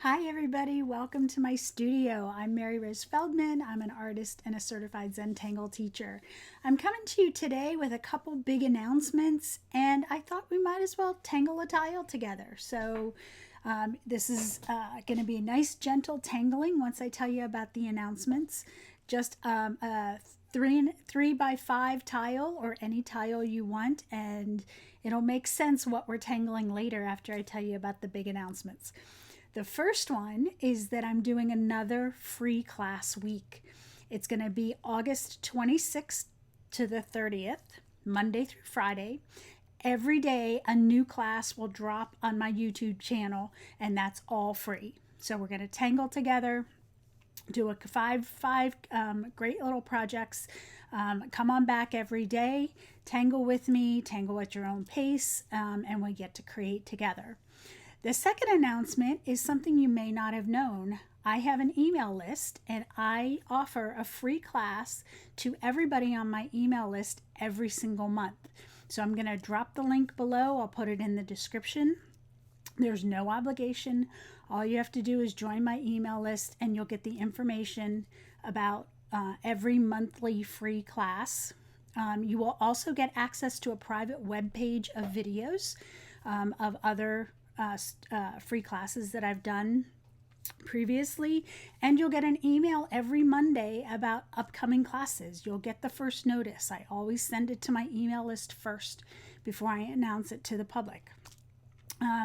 Hi everybody, welcome to my studio. I'm Mary Rose Feldman. I'm an artist and a certified Zentangle teacher. I'm coming to you today with a couple big announcements, and I thought we might as well tangle a tile together. So this is going to be a nice gentle tangling once I tell you about the announcements. Just a 3x5 tile or any tile you want, and it'll make sense what we're tangling later after I tell you about the big announcements. The first one is that I'm doing another free class week. It's going to be August 26th to the 30th, Monday through Friday. Every day a new class will drop on my YouTube channel, and that's all free. So we're going to tangle together, do a five great little projects. Come on back every day, tangle with me, tangle at your own pace, and we get to create together. The second announcement is something you may not have known. I have an email list, and I offer a free class to everybody on my email list every single month. So I'm going to drop the link below. I'll put it in the description. There's no obligation. All you have to do is join my email list, and you'll get the information about every monthly free class. You will also get access to a private web page of videos of other free classes that I've done previously, and you'll get an email every Monday about upcoming classes. You'll get the first notice. I always send it to my email list first before I announce it to the public.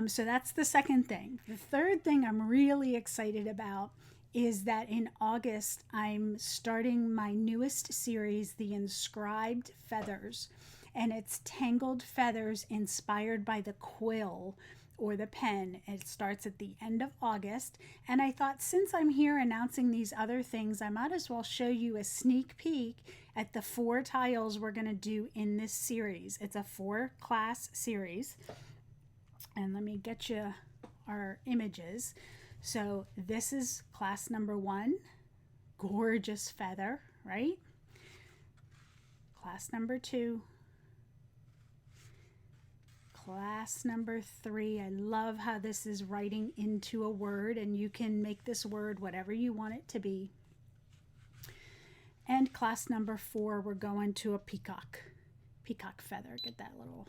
So that's the second thing. The third thing I'm really excited about is that in August I'm starting my newest series, the Inscribed Feathers, and it's tangled feathers inspired by the quill or the pen. It starts at the end of August, and I thought, since I'm here announcing these other things, I might as well show you a sneak peek at the 4 tiles we're going to do in this series. It's a 4-class series, and let me get you our images. So this is class number 1, gorgeous feather, right? Class number 2, class number 3. I love how this is writing into a word, and you can make this word whatever you want it to be. And class number 4, we're going to a peacock feather. Get that little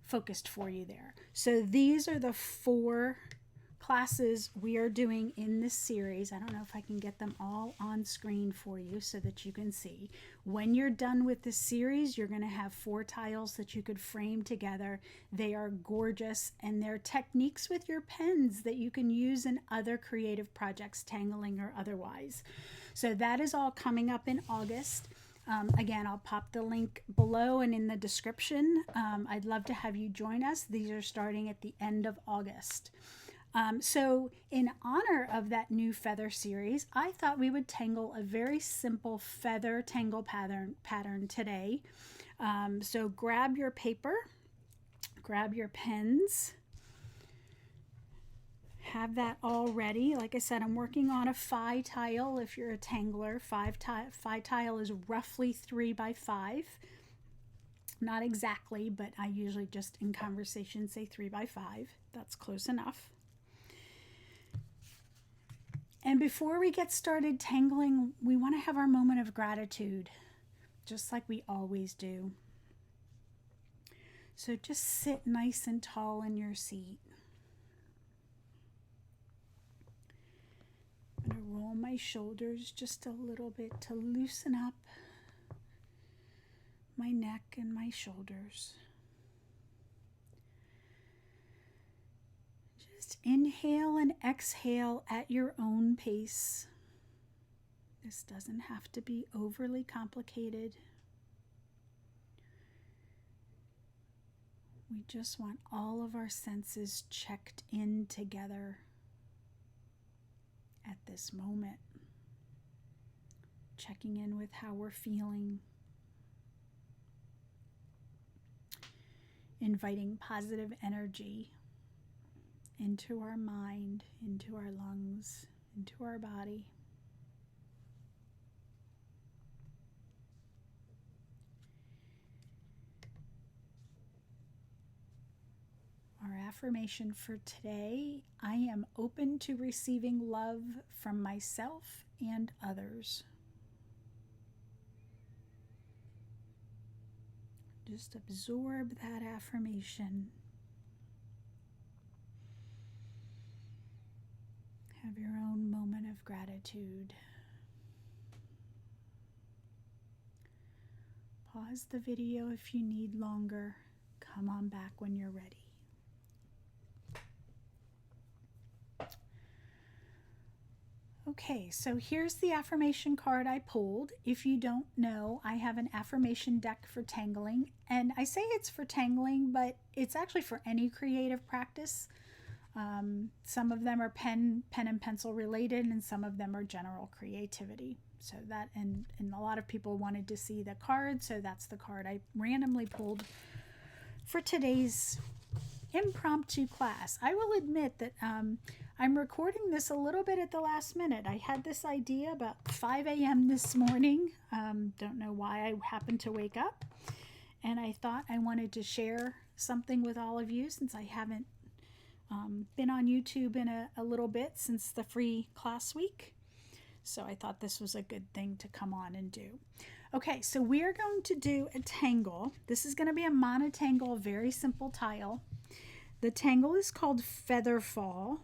focused for you there. So these are the 4 classes we are doing in this series. I don't know if I can get them all on screen for you so that you can see. When you're done with this series, you're going to have 4 tiles that you could frame together. They are gorgeous, and they're techniques with your pens that you can use in other creative projects, tangling or otherwise. So that is all coming up in August. Again, I'll pop the link below and in the description. I'd love to have you join us. These are starting at the end of August. So in honor of that new feather series, I thought we would tangle a very simple feather tangle pattern today. So grab your paper, grab your pens, have that all ready. Like I said, I'm working on a 5 tile. If you're a tangler, 5 tile is roughly 3x5. Not exactly, but I usually just in conversation say 3x5. That's close enough. And before we get started tangling, we want to have our moment of gratitude, just like we always do. So just sit nice and tall in your seat. I'm going to roll my shoulders just a little bit to loosen up my neck and my shoulders. Just inhale and exhale at your own pace. This doesn't have to be overly complicated. We just want all of our senses checked in together at this moment. Checking in with how we're feeling. Inviting positive energy into our mind, into our lungs, into our body. Our affirmation for today. I am open to receiving love from myself and others. Just absorb that affirmation. Have your own moment of gratitude. Pause the video if you need longer. Come on back when you're ready. Okay, so here's the affirmation card I pulled. If you don't know, I have an affirmation deck for tangling, and I say it's for tangling, but it's actually for any creative practice. Some of them are pen and pencil related, and some of them are general creativity. So that, and a lot of people wanted to see the card, so that's the card I randomly pulled for today's impromptu class. I will admit that I'm recording this a little bit at the last minute. I had this idea about 5 a.m. this morning. Don't know why I happened to wake up, and I thought I wanted to share something with all of you since I haven't been on YouTube in a little bit since the free class week. So I thought this was a good thing to come on and do. Okay, so we are going to do a tangle. This is going to be a monotangle, very simple tile. The tangle is called Featherfall,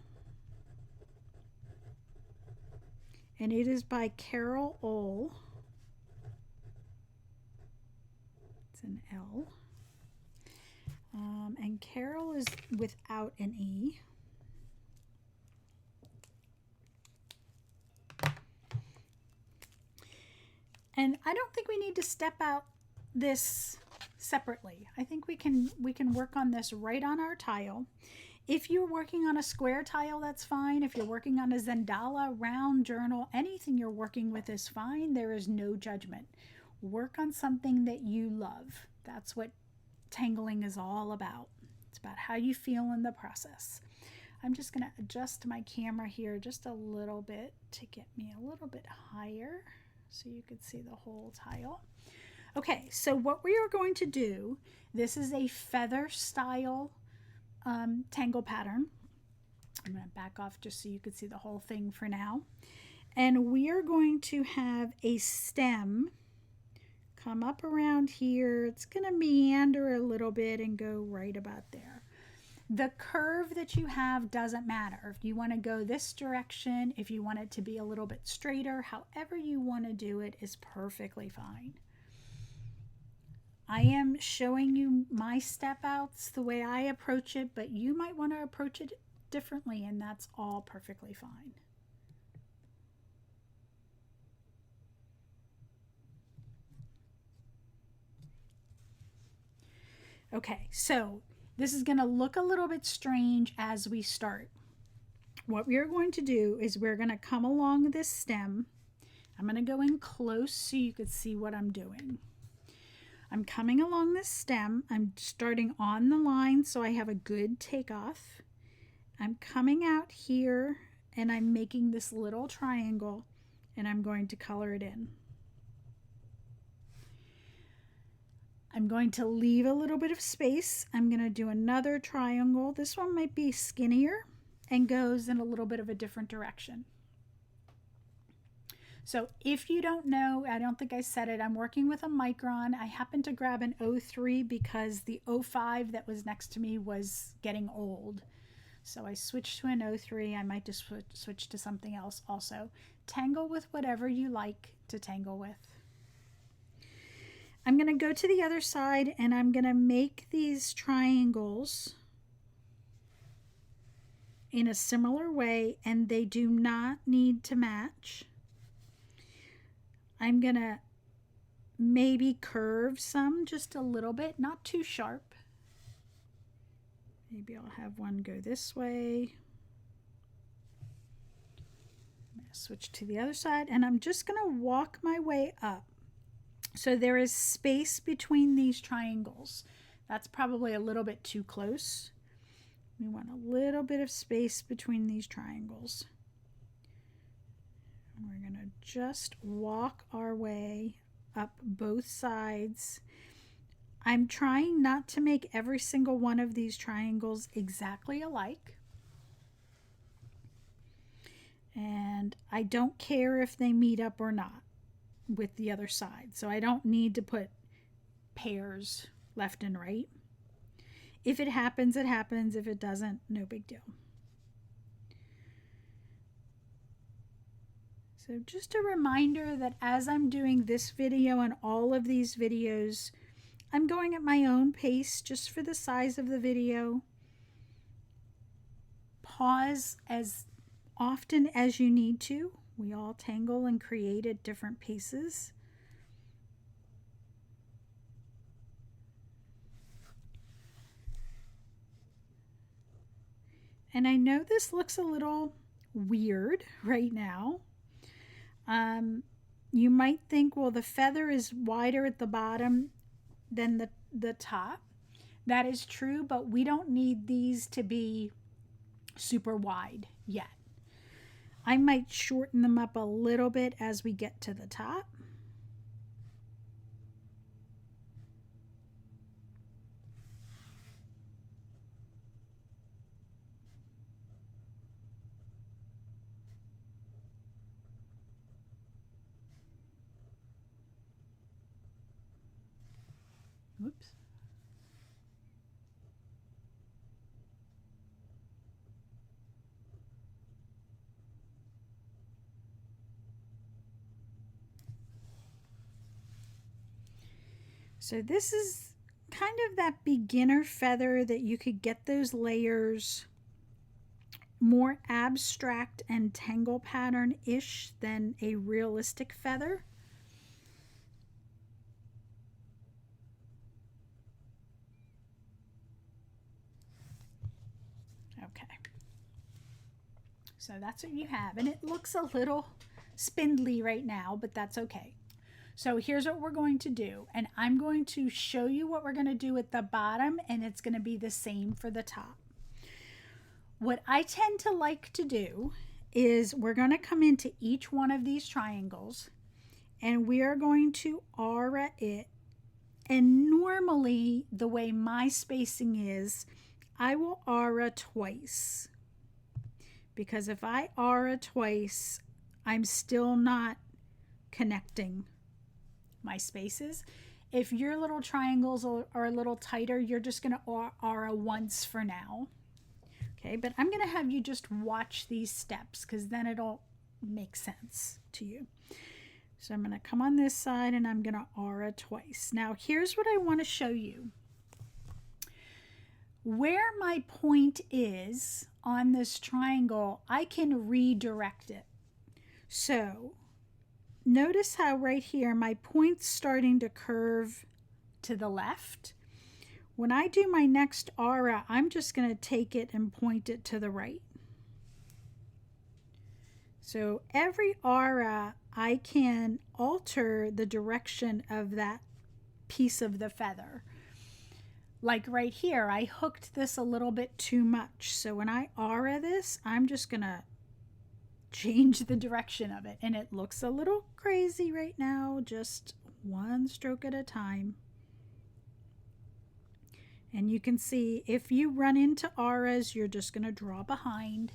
and it is by Carol Ohl. It's an L. And Carol is without an E. And I don't think we need to step out this separately. I think we can work on this right on our tile. If you're working on a square tile, that's fine. If you're working on a Zendangle, round, journal, anything you're working with is fine. There is no judgment. Work on something that you love. That's what tangling is all about. It's about how you feel in the process. I'm just going to adjust my camera here just a little bit to get me a little bit higher so you could see the whole tile. Okay, so what we are going to do, this is a feather style tangle pattern. I'm going to back off just so you could see the whole thing for now. And we are going to have a stem come up around here. It's going to meander a little bit and go right about there. The curve that you have doesn't matter. If you want to go this direction, if you want it to be a little bit straighter, however you want to do it is perfectly fine. I am showing you my step outs, the way I approach it, but you might want to approach it differently, and that's all perfectly fine. Okay, so this is going to look a little bit strange as we start. What we are going to do is we're going to come along this stem. I'm going to go in close so you can see what I'm doing. I'm coming along this stem. I'm starting on the line so I have a good takeoff. I'm coming out here and I'm making this little triangle and I'm going to color it in. I'm going to leave a little bit of space. I'm going to do another triangle. This one might be skinnier and goes in a little bit of a different direction. So if you don't know, I don't think I said it, I'm working with a micron. I happened to grab an 03 because the 05 that was next to me was getting old. So I switched to an 03. I might just switch to something else also. Tangle with whatever you like to tangle with. I'm going to go to the other side and I'm going to make these triangles in a similar way, and they do not need to match. I'm going to maybe curve some just a little bit, not too sharp. Maybe I'll have one go this way. I'm going to switch to the other side, and I'm just going to walk my way up. So there is space between these triangles. That's probably a little bit too close. We want a little bit of space between these triangles. And we're going to just walk our way up both sides. I'm trying not to make every single one of these triangles exactly alike. And I don't care if they meet up or not with the other side. So I don't need to put pairs left and right. If it happens, it happens. If it doesn't, no big deal. So just a reminder that as I'm doing this video and all of these videos, I'm going at my own pace just for the size of the video. Pause as often as you need to. We all tangle and create at different paces. And I know this looks a little weird right now. You might think, well, the feather is wider at the bottom than the top. That is true, but we don't need these to be super wide yet. I might shorten them up a little bit as we get to the top. Whoops. So this is kind of that beginner feather that you could get those layers more abstract and tangle pattern-ish than a realistic feather. Okay. So that's what you have. And it looks a little spindly right now, but that's okay. So here's what we're going to do. And I'm going to show you what we're going to do at the bottom, and it's going to be the same for the top. What I tend to like to do is we're going to come into each one of these triangles and we are going to aura it. And normally the way my spacing is, I will aura twice. Because if I aura twice, I'm still not connecting my spaces. If your little triangles are a little tighter, you're just going to aura once for now. Okay, but I'm going to have you just watch these steps because then it'll make sense to you. So I'm going to come on this side and I'm going to aura twice. Now here's what I want to show you. Where my point is on this triangle, I can redirect it. So notice how right here my point's starting to curve to the left. When I do my next aura, I'm just going to take it and point it to the right. So every aura, I can alter the direction of that piece of the feather. Like right here, I hooked this a little bit too much. So when I aura this, I'm just going to change the direction of it. And it looks a little crazy right now, just one stroke at a time. And you can see if you run into auras, you're just going to draw behind.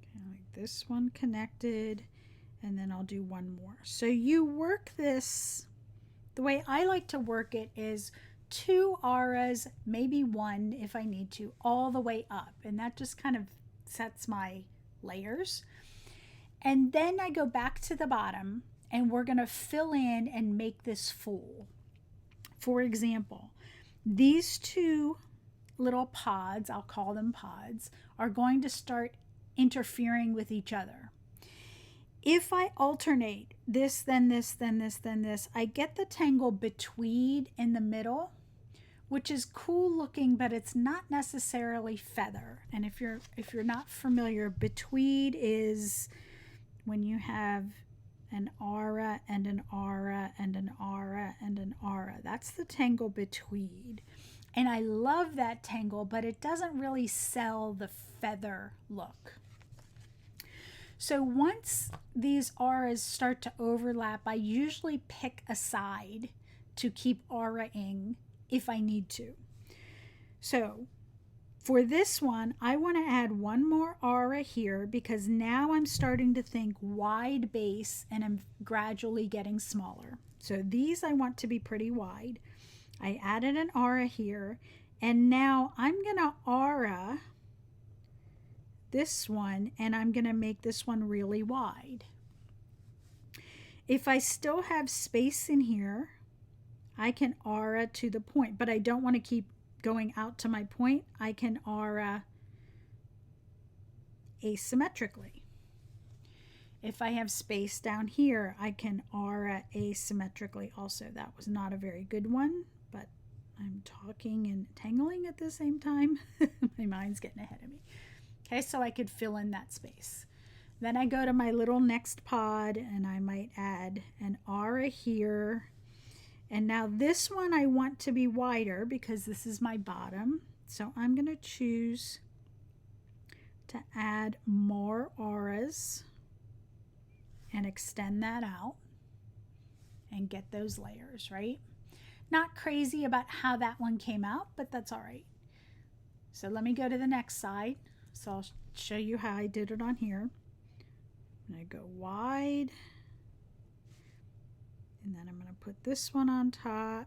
Okay, like this one connected, and then I'll do one more. So you work this, the way I like to work it is 2 auras, maybe 1 if I need to, all the way up. And that just kind of sets my layers. And then I go back to the bottom and we're going to fill in and make this full. For example, these 2 little pods, I'll call them pods, are going to start interfering with each other. If I alternate this, then this, then this, then this, I get the tangle betweed in the middle, which is cool looking, but it's not necessarily feather. And if you're not familiar, betweed is when you have an aura and an aura and an aura and an aura. That's the tangle betweed. And I love that tangle, but it doesn't really sell the feather look. So once these auras start to overlap, I usually pick a side to keep aura-ing if I need to. So for this one, I want to add one more aura here because now I'm starting to think wide base and I'm gradually getting smaller. So these I want to be pretty wide. I added an aura here, and now I'm going to aura this one, and I'm going to make this one really wide. If I still have space in here, I can aura to the point, but I don't want to keep going out to my point. I can aura asymmetrically. If I have space down here, I can aura asymmetrically also. That was not a very good one, but I'm talking and tangling at the same time. My mind's getting ahead of me. Okay, so I could fill in that space. Then I go to my little next pod and I might add an aura here. And now this one I want to be wider because this is my bottom. So I'm going to choose to add more auras and extend that out and get those layers, right? Not crazy about how that one came out, but that's all right. So let me go to the next side. So I'll show you how I did it on here. I'm going to go wide. And then I'm going to put this one on top.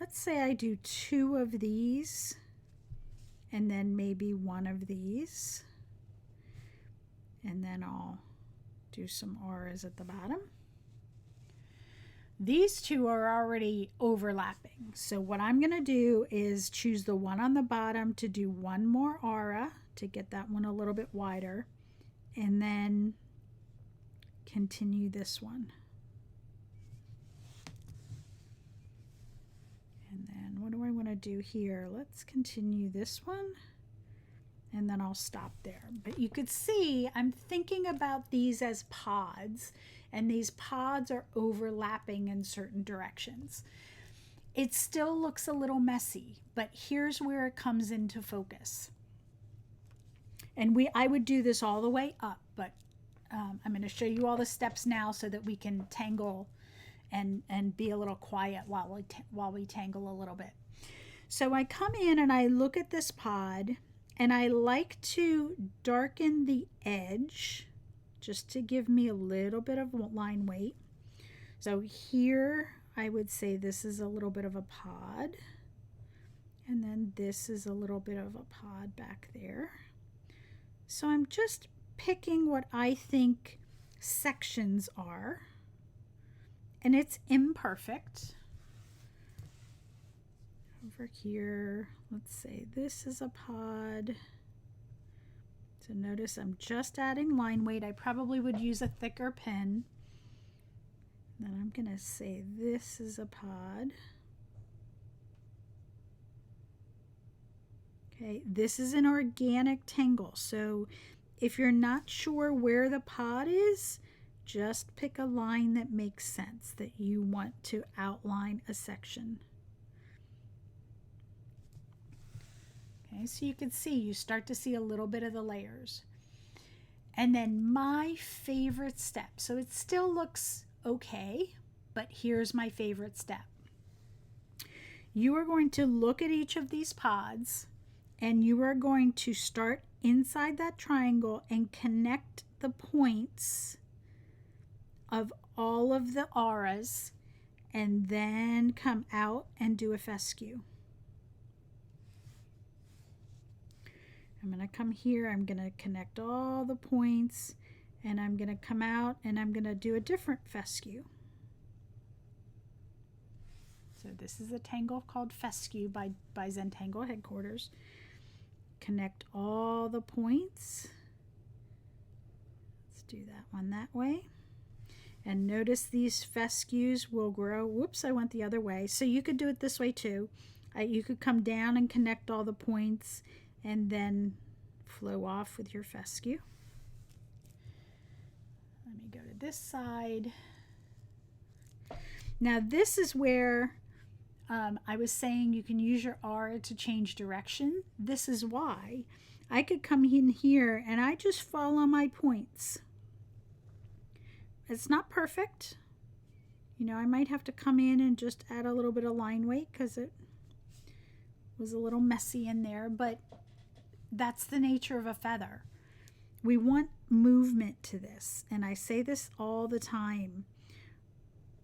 Let's say I do 2 of these and then maybe 1 of these. And then I'll do some auras at the bottom. These 2 are already overlapping. So what I'm going to do is choose the one on the bottom to do 1 more aura to get that one a little bit wider. And then continue this one. And then what do I want to do here? Let's continue this one. And then I'll stop there. But you could see I'm thinking about these as pods, and these pods are overlapping in certain directions. It still looks a little messy, but here's where it comes into focus. And I would do this all the way up, but I'm going to show you all the steps now so that we can tangle and be a little quiet while we tangle a little bit. So I come in and I look at this pod, and I like to darken the edge just to give me a little bit of line weight. So here I would say this is a little bit of a pod, and then this is a little bit of a pod back there. So I'm just picking what I think sections are, and it's imperfect. Over here, let's say this is a pod. So notice I'm just adding line weight. I probably would use a thicker pen. Then I'm going to say this is a pod. Okay, this is an organic tangle. So if you're not sure where the pod is, just pick a line that makes sense, that you want to outline a section. Okay, so you can see, you start to see a little bit of the layers. And then my favorite step, so it still looks okay, but here's my favorite step. You are going to look at each of these pods, and you are going to start inside that triangle and connect the points of all of the auras, and then come out and do a fescue. I'm going to come here, I'm going to connect all the points, and I'm going to come out and I'm going to do a different fescue. So this is a tangle called Fescue by Zentangle Headquarters. Connect all the points. Let's do that one that way. And notice these fescues will grow. Whoops, I went the other way. So you could do it this way too. You could come down and connect all the points and then flow off with your fescue. Let me go to this side. Now this is where I was saying you can use your aura to change direction. This is why. I could come in here and I just follow my points. It's not perfect. You know, I might have to come in and just add a little bit of line weight because it was a little messy in there, but that's the nature of a feather. We want movement to this, and I say this all the time.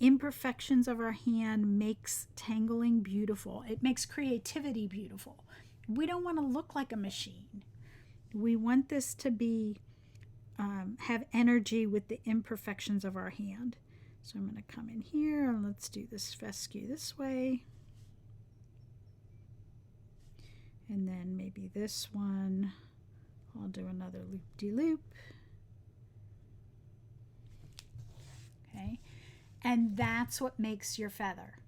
Imperfections of our hand makes tangling beautiful. It makes creativity beautiful. We don't want to look like a machine. We want this to be have energy with the imperfections of our hand. So I'm going to come in here and let's do this fescue this way. And then maybe this one, I'll do another loop-de-loop. Okay, and that's what makes your feather.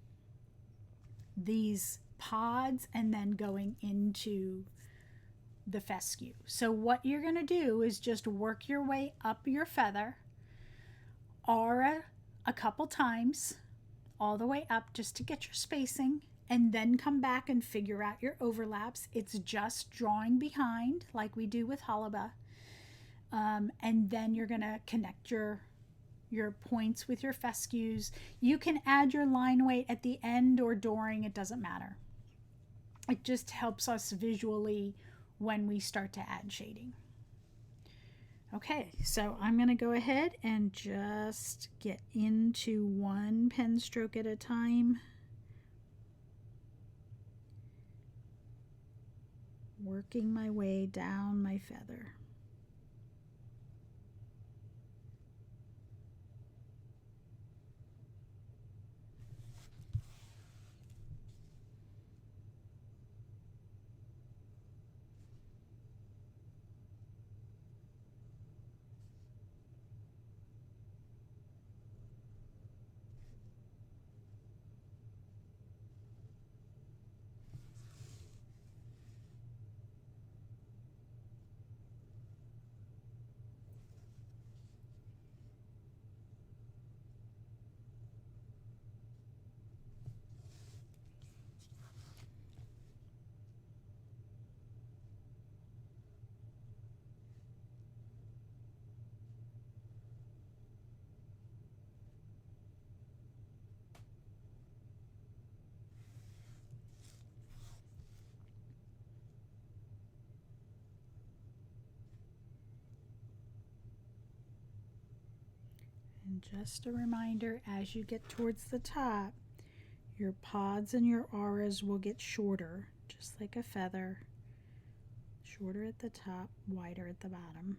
These pods and then going into the fescue. So what you're going to do is just work your way up your feather, aura a couple times, all the way up just to get your spacing, and then come back and figure out your overlaps. It's just drawing behind like we do with halaba. And then you're going to connect your points with your fescues. You can add your line weight at the end or during, it doesn't matter. It just helps us visually when we start to add shading. Okay, so I'm going to go ahead and just get into one pen stroke at a time. Working my way down my feather. And just a reminder, as you get towards the top, your pods and your auras will get shorter, just like a feather. Shorter at the top, wider at the bottom.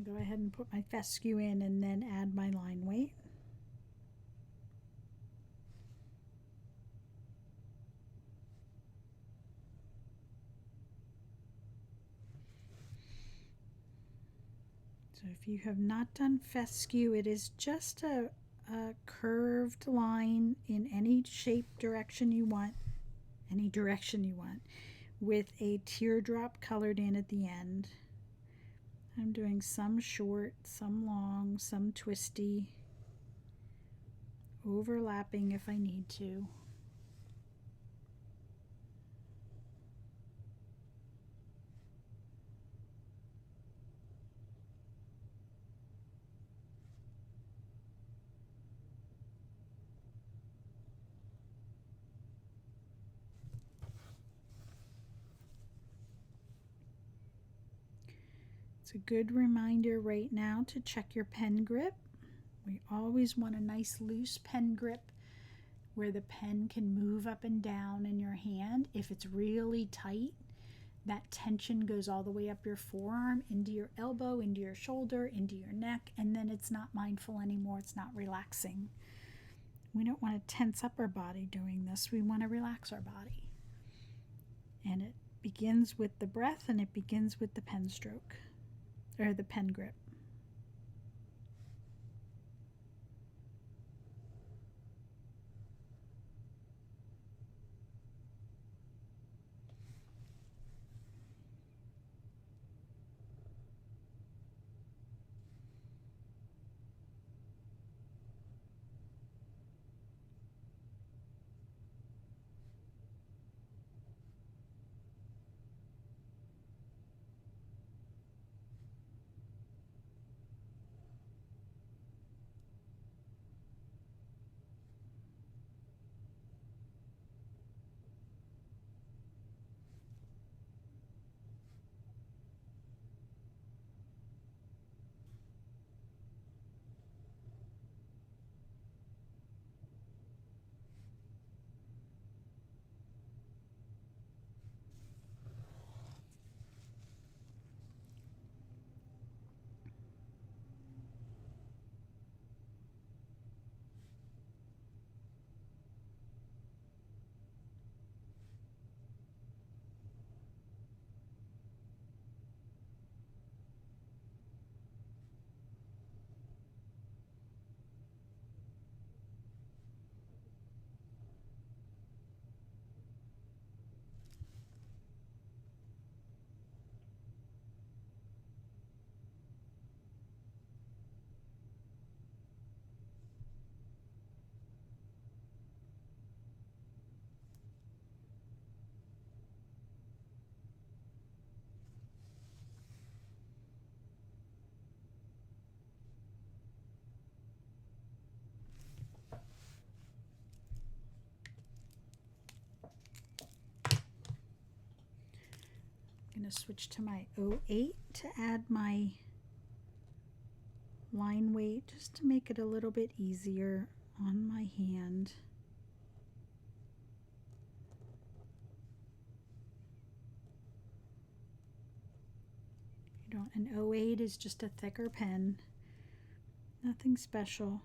going to go ahead and put my fescue in and then add my line weight. So if you have not done fescue, it is just a curved line in any shape, direction you want, with a teardrop colored in at the end. I'm doing some short, some long, some twisty, overlapping if I need to. It's a good reminder right now to check your pen grip. We always want a nice loose pen grip where the pen can move up and down in your hand. If it's really tight, that tension goes all the way up your forearm, into your elbow, into your shoulder, into your neck, and then it's not mindful anymore. It's not relaxing. We don't want to tense up our body doing this. We want to relax our body. And it begins with the breath, and it begins with the pen stroke, or the pen grip. I'm going to switch to my 08 to add my line weight, just to make it a little bit easier on my hand. An 08 is just a thicker pen, nothing special.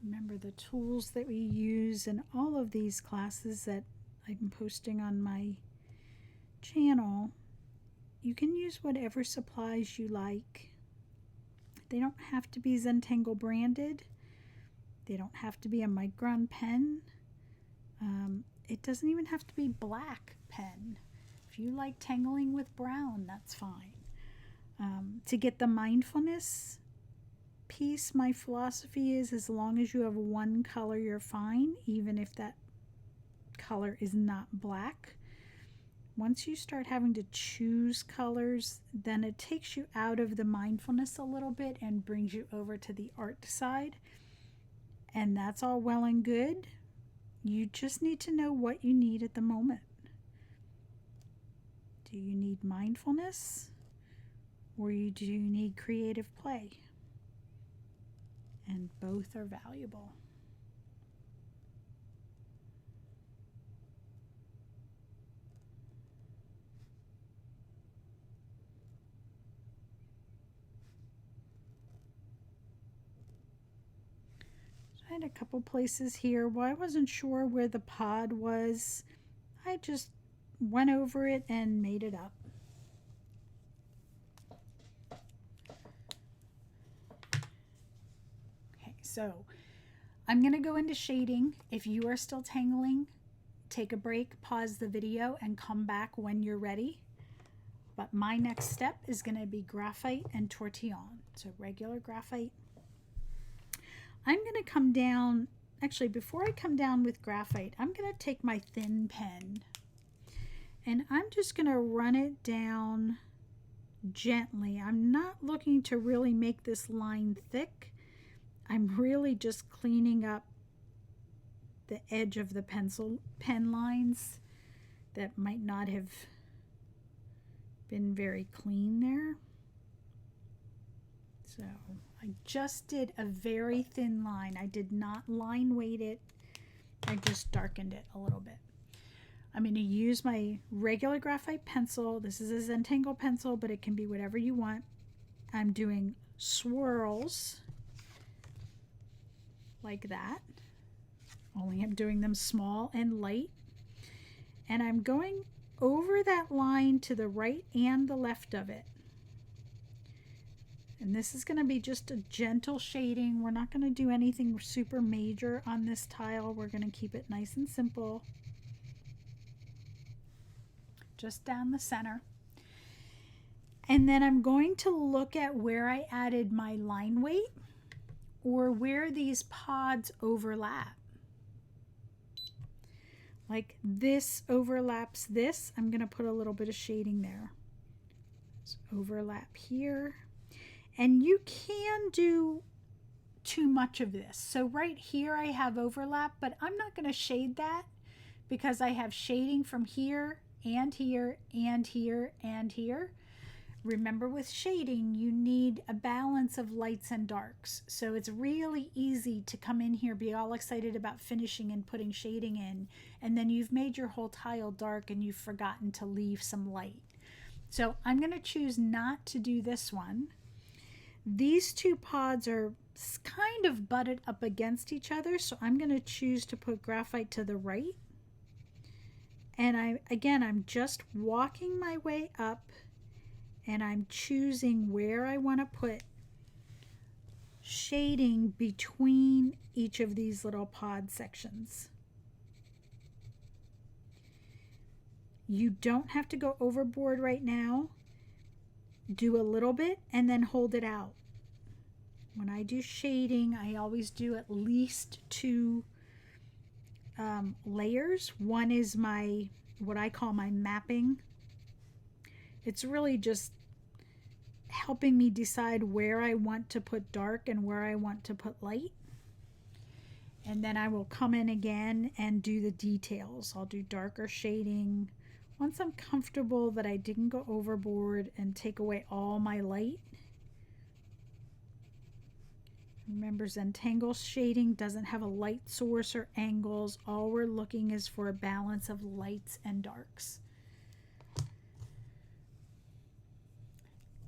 Remember the tools that we use in all of these classes that I'm posting on my channel. You can use whatever supplies you like. They don't have to be Zentangle branded. They don't have to be a Micron pen. It doesn't even have to be black pen. If you like tangling with brown, that's fine. To get the mindfulness piece, my philosophy is as long as you have one color, you're fine, even if that color is not black. Once you start having to choose colors, then it takes you out of the mindfulness a little bit and brings you over to the art side. And that's all well and good, You just need to know what you need at the moment. Do you need mindfulness, or do you need creative play? And both are valuable. I had a couple places here where I wasn't sure where the pod was. I just went over it and made it up. Okay, so I'm going to go into shading. If you are still tangling, take a break, pause the video, and come back when you're ready. But my next step is going to be graphite and tortillon. So regular graphite. I'm going to come down, actually before I come down with graphite, I'm going to take my thin pen and I'm just going to run it down gently. I'm not looking to really make this line thick. I'm really just cleaning up the edge of the pen lines that might not have been very clean there. So I just did a very thin line. I did not line weight it. I just darkened it a little bit. I'm going to use my regular graphite pencil. This is a Zentangle pencil, but it can be whatever you want. I'm doing swirls like that. Only I'm doing them small and light. And I'm going over that line to the right and the left of it. And this is going to be just a gentle shading. We're not going to do anything super major on this tile. We're going to keep it nice and simple. Just down the center. And then I'm going to look at where I added my line weight or where these pods overlap. Like this overlaps this. I'm going to put a little bit of shading there. Let's overlap here. And you can do too much of this. So right here I have overlap, but I'm not going to shade that because I have shading from here and here and here and here. Remember, with shading, you need a balance of lights and darks. So it's really easy to come in here, be all excited about finishing and putting shading in, and then you've made your whole tile dark and you've forgotten to leave some light. So I'm going to choose not to do this one. These two pods are kind of butted up against each other, so I'm going to choose to put graphite to the right. And I'm just walking my way up, and I'm choosing where I want to put shading between each of these little pod sections. You don't have to go overboard right now. Do a little bit and then hold it out. When I do shading, I always do at least 2 layers. One is my, what I call my mapping. It's really just helping me decide where I want to put dark and where I want to put light. And then I will come in again and do the details. I'll do darker shading once I'm comfortable that I didn't go overboard and take away all my light. Remember, Zentangle shading doesn't have a light source or angles. All we're looking is for a balance of lights and darks.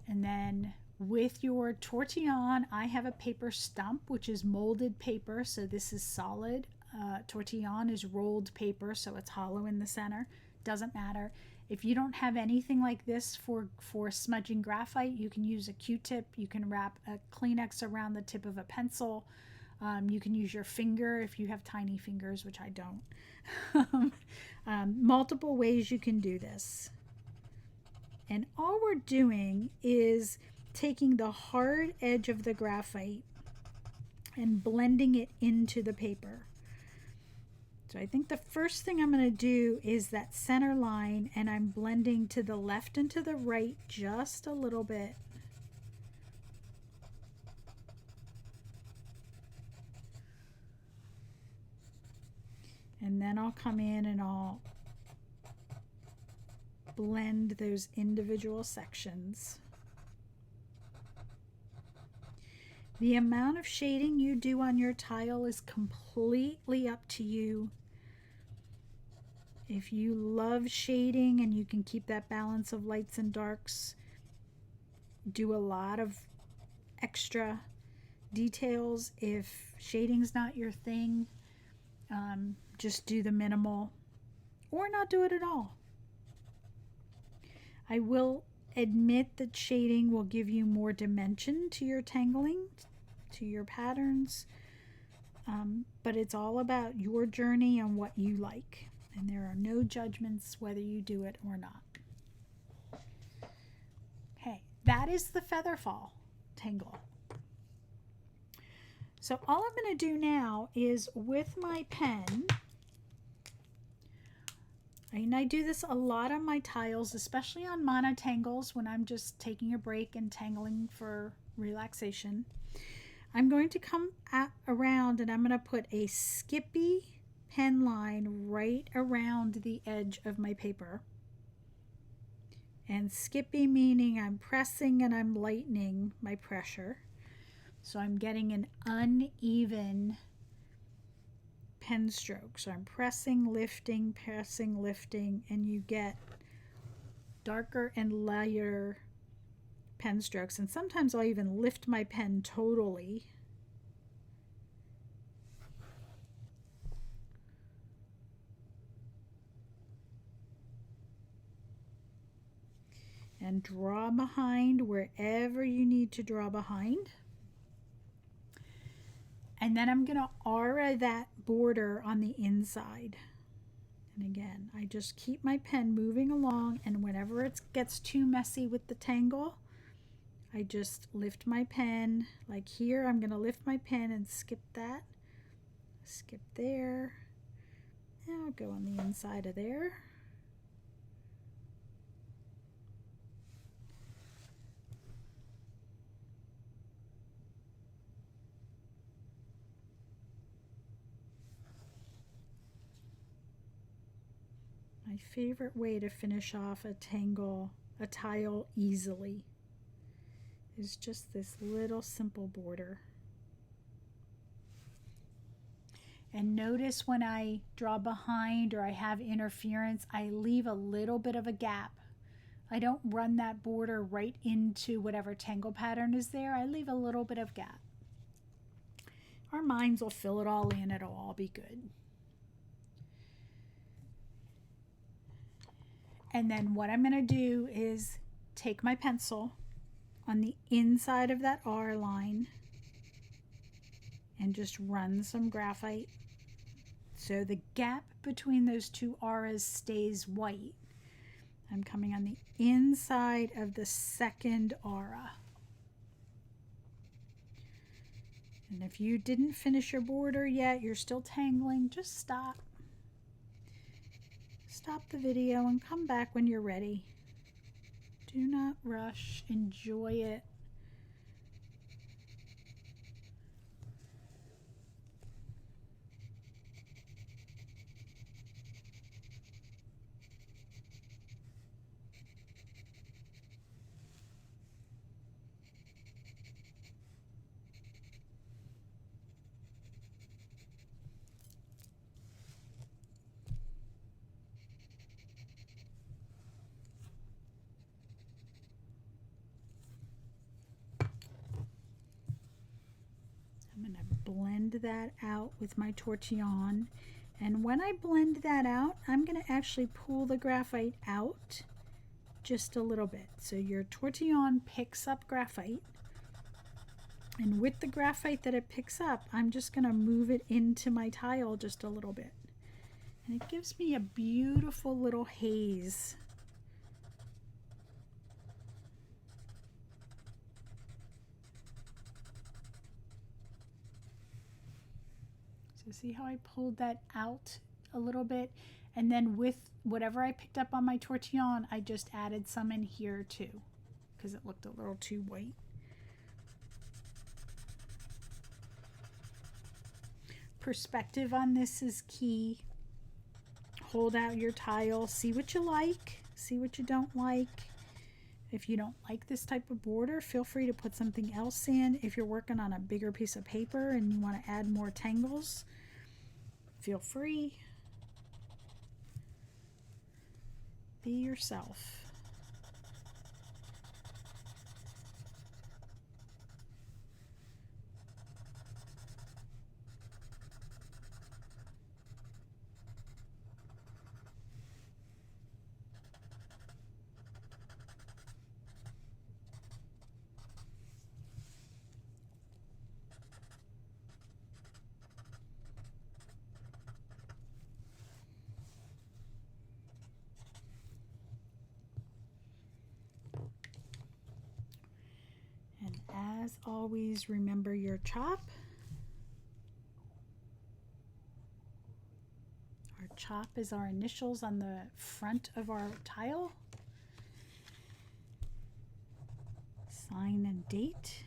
And then with your tortillon, I have a paper stump, which is molded paper. So this is solid. Tortillon is rolled paper, so it's hollow in the center. Doesn't matter. If you don't have anything like this for smudging graphite, you can use a Q-tip. You can wrap a Kleenex around the tip of a pencil. You can use your finger if you have tiny fingers, which I don't. Multiple ways you can do this. And all we're doing is taking the hard edge of the graphite and blending it into the paper. So I think the first thing I'm going to do is that center line, and I'm blending to the left and to the right just a little bit. And then I'll come in and I'll blend those individual sections. The amount of shading you do on your tile is completely up to you. If you love shading and you can keep that balance of lights and darks, do a lot of extra details. If shading's not your thing, just do the minimal or not do it at all. I will admit that shading will give you more dimension to your tangling, to your patterns, but it's all about your journey and what you like, and there are no judgments whether you do it or not. Okay, that is the Featherfall tangle. So all I'm going to do now is with my pen, and I do this a lot on my tiles, especially on monotangles when I'm just taking a break and tangling for relaxation. I'm going to come around and I'm going to put a skippy pen line right around the edge of my paper. And skippy meaning I'm pressing and I'm lightening my pressure. So I'm getting an uneven pen stroke. So I'm pressing, lifting, and you get darker and lighter pen strokes. And sometimes I'll even lift my pen totally. And draw behind wherever you need to draw behind. And then I'm going to aura that border on the inside. And again, I just keep my pen moving along, and whenever it gets too messy with the tangle, I just lift my pen. Like here, I'm going to lift my pen and skip that. Skip there. Now I'll go on the inside of there. My favorite way to finish off a tile easily is just this little simple border. And notice when I draw behind or I have interference, I leave a little bit of a gap. I don't run that border right into whatever tangle pattern is there. I leave a little bit of gap. Our minds will fill it all in. It'll all be good. And then what I'm going to do is take my pencil on the inside of that R line and just run some graphite so the gap between those two R's stays white. I'm coming on the inside of the second aura. And if you didn't finish your border yet, you're still tangling, just stop. Stop the video and come back when you're ready. Do not rush. Enjoy it. I'm going to blend that out with my tortillon, and when I blend that out, I'm going to actually pull the graphite out just a little bit. So your tortillon picks up graphite, and with the graphite that it picks up, I'm just going to move it into my tile just a little bit, and it gives me a beautiful little haze. So see how I pulled that out a little bit, and then with whatever I picked up on my tortillon, I just added some in here too because it looked a little too white. Perspective on this is key. hold out your tile, see what you like, see what you don't like. If you don't like this type of border, feel free to put something else in. If you're working on a bigger piece of paper and you want to add more tangles, feel free. Be yourself. And as always, remember your chop. Our chop is our initials on the front of our tile. Sign and date.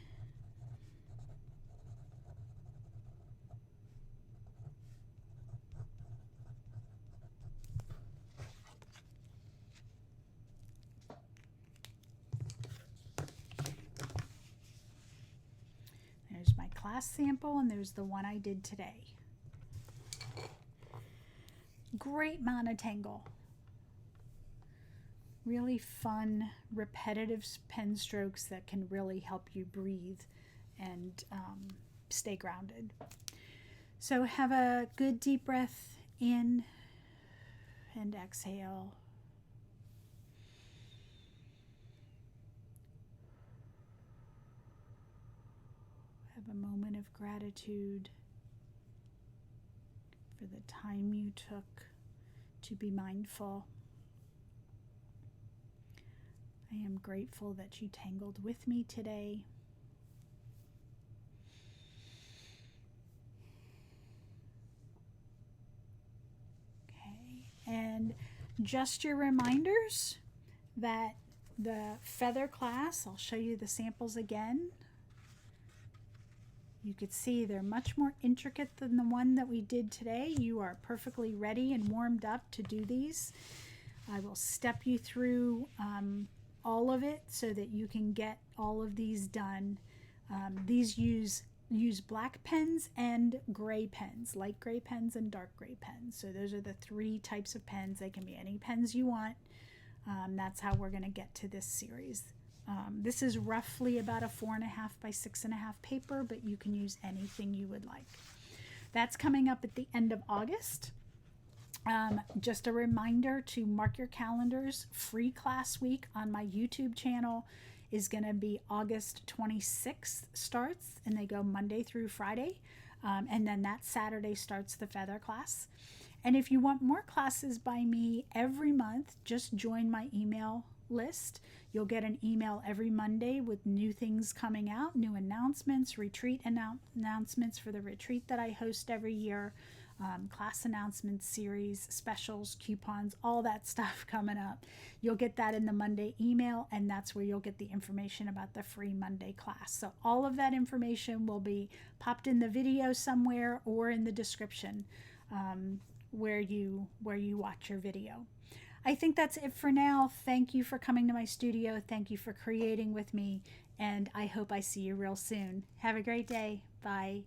There's my class sample, and there's the one I did today. Great monotangle. Really fun, repetitive pen strokes that can really help you breathe and stay grounded. So have a good deep breath in and exhale. Have a moment of gratitude for the time you took to be mindful. I am grateful that you tangled with me today. Okay, and just your reminders that the feather class, I'll show you the samples again. You could see they're much more intricate than the one that we did today. You are perfectly ready and warmed up to do these. I will step you through all of it so that you can get all of these done. These use black pens and gray pens, light gray pens and dark gray pens. So those are the three types of pens. They can be any pens you want. That's how we're going to get to this series. This is roughly about a 4.5 by 6.5 paper, but you can use anything you would like. That's coming up at the end of August. Just a reminder to mark your calendars. Free class week on my YouTube channel is going to be August 26th starts, and they go Monday through Friday. And then that Saturday starts the feather class. And if you want more classes by me every month, just join my email list. You'll get an email every Monday with new things coming out, new announcements, retreat announcements for the retreat that I host every year, class announcements, series, specials, coupons, all that stuff coming up. You'll get that in the Monday email, and that's where you'll get the information about the free Monday class. So all of that information will be popped in the video somewhere or in the description where you watch your video. I think that's it for now. Thank you for coming to my studio. Thank you for creating with me, and I hope I see you real soon. Have a great day. Bye.